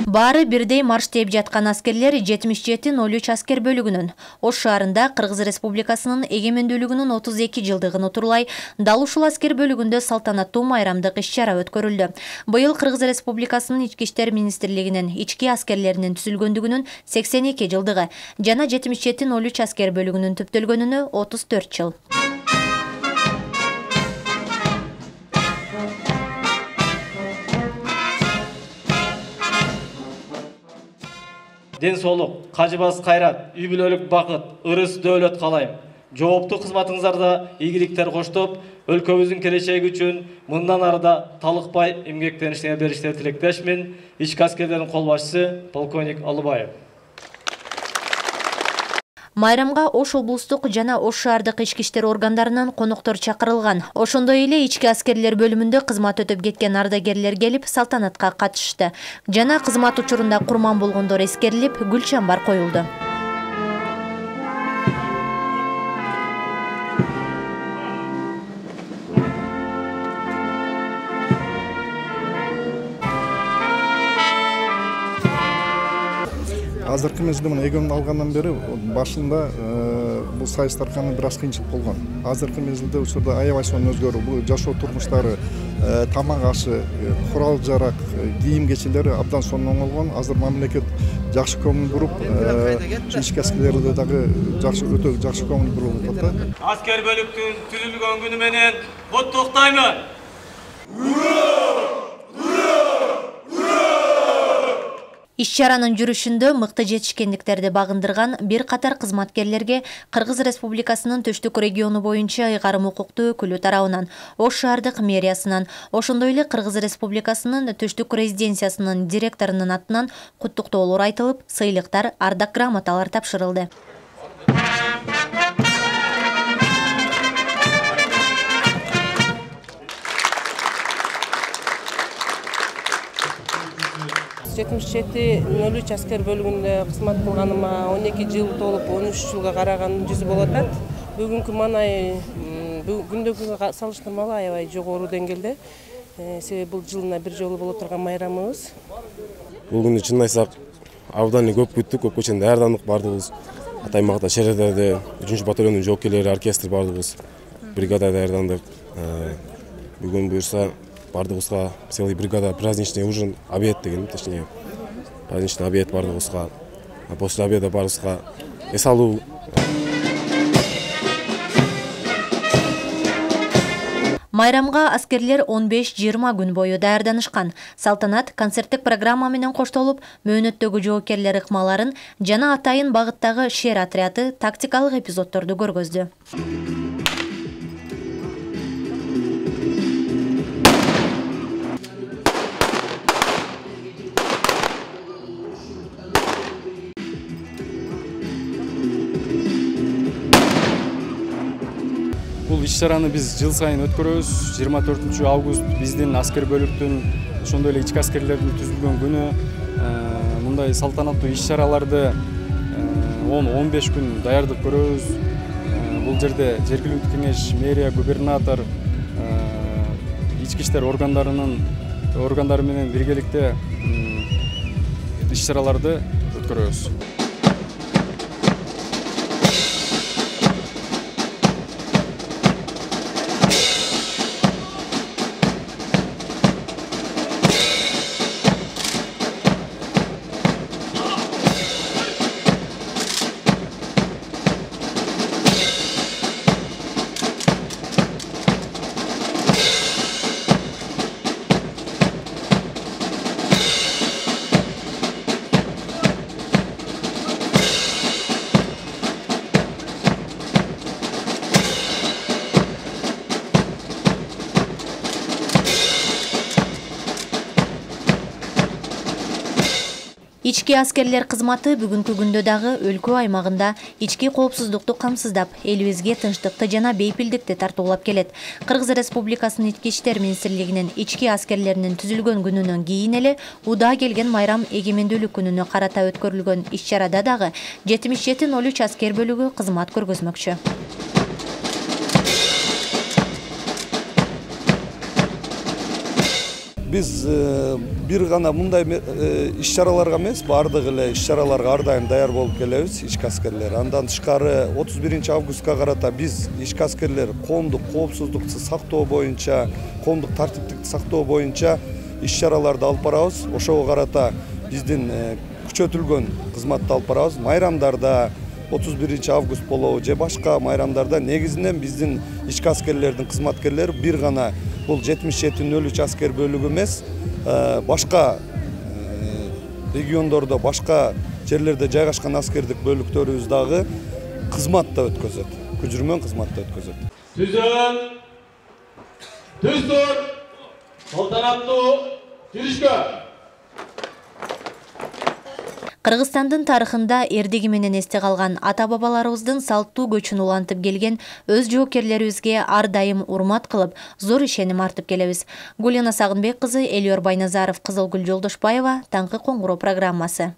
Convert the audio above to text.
Баары бирдей марш тээп жаткан аскерлер 7703 аскер бөлүгүнүн Ош шаарында Кыргыз Республикасынын эгемендүүлүгүнүн 32 жылдыгын утурлай дал ушул аскер бөлүгүндө салтанаттуу майрамдык иш-чара өткөрүлдү. Быйыл Кыргыз Республикасынын Ички иштер министрлигинин ички аскерлеринин түзүлгөндүгүнүн 82 жылдыгы жана 7703 аскер бөлүгүнүн түптөлгөнүнө 34 жыл. Ден соолук, кажыбас кайрат, үй бүлөлүк бакыт, ырыс дөөлөт каалайм. Жооптуу кызматыңыздарда ийгиликтер коштоп, өлкөбүздүн келечеги үчүн мындан ары да талыкпай эмгектенишиңер бериштерин тилектешмин. Ички аскерлердин кол башчысы полковник Алыбаев. Майрамга Ош облустук жана Ош шаардык ички иштер органдарынан коноктор чакырылган. Ошондой эле ички аскерлер бөлүмүндө кызмат өтөп кеткен ардагерлер келип салтанатка катышты. Жана кызмат учурунда курман болгондор эскерилип, гүл чамбар коюлду. Азыркы мезгилде мына эгемин алгандан бери башында бул сайыстарга бир аз кыйынчылык болгон. Азыркы мезгилде учурда аябай сонун өзгөрүү. Бул жашоо турмуштары, тамак ашы, курал жарак, кийим кечелери абдан сонун оңолгон. Азыр мамлекет жакшы көңүл буруп, ички аскерлерге дагы өтө жакшы көңүл буруп атат. Аскер бөлүктүн түзүлгөн күнү менен куттуктаймын. Иш-чаранын жүрүшүндө мыкты жетишкендиктерди багындырган бир катар кызматкерлерге Кыргыз Республикасынын Төштүк региону боюнча ыйгарым укуктуу өкүлү тарабынан, Ош шаардык мэриясынан, ошондой эле Кыргыз Республикасынын Төштүк резиденциясынын директорунун атынан куттуктоолор айтылып, сыйлыктар, ардак грамоталар тапшырылды. %77-03 аскер бөлүгүндө кызмат кылганыма 12 жыл толуп 13 жылга караган жүзү болуп атат. Бүгүнкү маанай күндөгү салыштырмалуу аябай жогору деңгээлде. Себеби бул жылына бир жолу боло турган майрамыбыз. Бул күндү чын айтсак, абдан көп күттүк, көп көчөнү даярдандык бардыгыбыз. Ат аймакта шерелерде 3 батальондун жоокерлери, оркестр бардыгыбыз. Бригада даярдандык. Бүгүн буюрса бардыгыбызга целый бригада праздничный ужин, обед деген, точнее, праздничный обед бардыгыбызга. После обеда баарыбызга эс алуу. Майрамга аскерлер 15-20 күн бою даярданышкан. Салтанат концерттик программа менен коштолуп, мөөнөттөгү жоокерлер ыкмаларын жана атайын багыттагы шер отряды тактикалык эпизоддорду көргөздү. Бул иш-чараны биз жыл сайын өткөрөбүз. 24 август биздин аскер бөлүктүн, ошондой эле ички аскерлердин түзүлгөн күнү. Мындай салтанаттуу иш-чараларды 10-15 күн даярдык көрөбүз. Бул жерде жергиликтүү кеңеш, мэрия, губернатор, ички иштер органдары менен биргеликте иш-чараларды өткөрөбүз. Ички аскерлер кызматы бүгүнкү күндө дагы өлкө аймагында ички коопсуздукту камсыздап, элибизге тынчтыкты жана бейпилдикти тартуулап келет. Кыргыз Республикасынын Ички иштер министрлигинин ички аскерлеринин түзүлгөн күнүнөн кийин эле удаа келген майрам эгемендүүлүк күнүнө карата өткөрүлгөн иш-чарада дагы 7703 аскер бөлүгү кызмат көргөзмөкчү. Биз бир гана мындай иш-чараларга эмес, баардык эле иш-чараларга ар дайым даяр болуп келебиз, ички аскерлер. Андан тышкары 31 августка карата биз ички аскерлер коомдук коопсуздукту сактоо боюнча, коомдук тартиптикти сактоо боюнча иш-чараларды алып барабыз. Ошого карата биздин күчөтүлгөн кызматты алып барабыз. Майрамдарда 31 август болобу же башка майрамдарда негизинен биздин ички аскерлердин кызматкерлери бир гана бул 77-03 аскер бөлүгү эмес, башка региондордо, башка жерлерде жайгашкан аскердик бөлүктөрүбүз дагы кызматта өткөзөт. Күчүрмөн кызматта өткөзөт. Түзөн, түздөр, салтанаттуу жүрүшкө. Кыргызстандын тарыхында эрдиги менен эсте калган ата-бабаларыбыздын салттуу көчүн улантып келген өз жоокерлерибизге ар дайым урмат кылып, зор ишеним артып келебиз. Гулина Сагынбек кызы, Элиор Байназаров, Кызылгүл Жолдошбаева, Таңкы Коңгуроо программасы.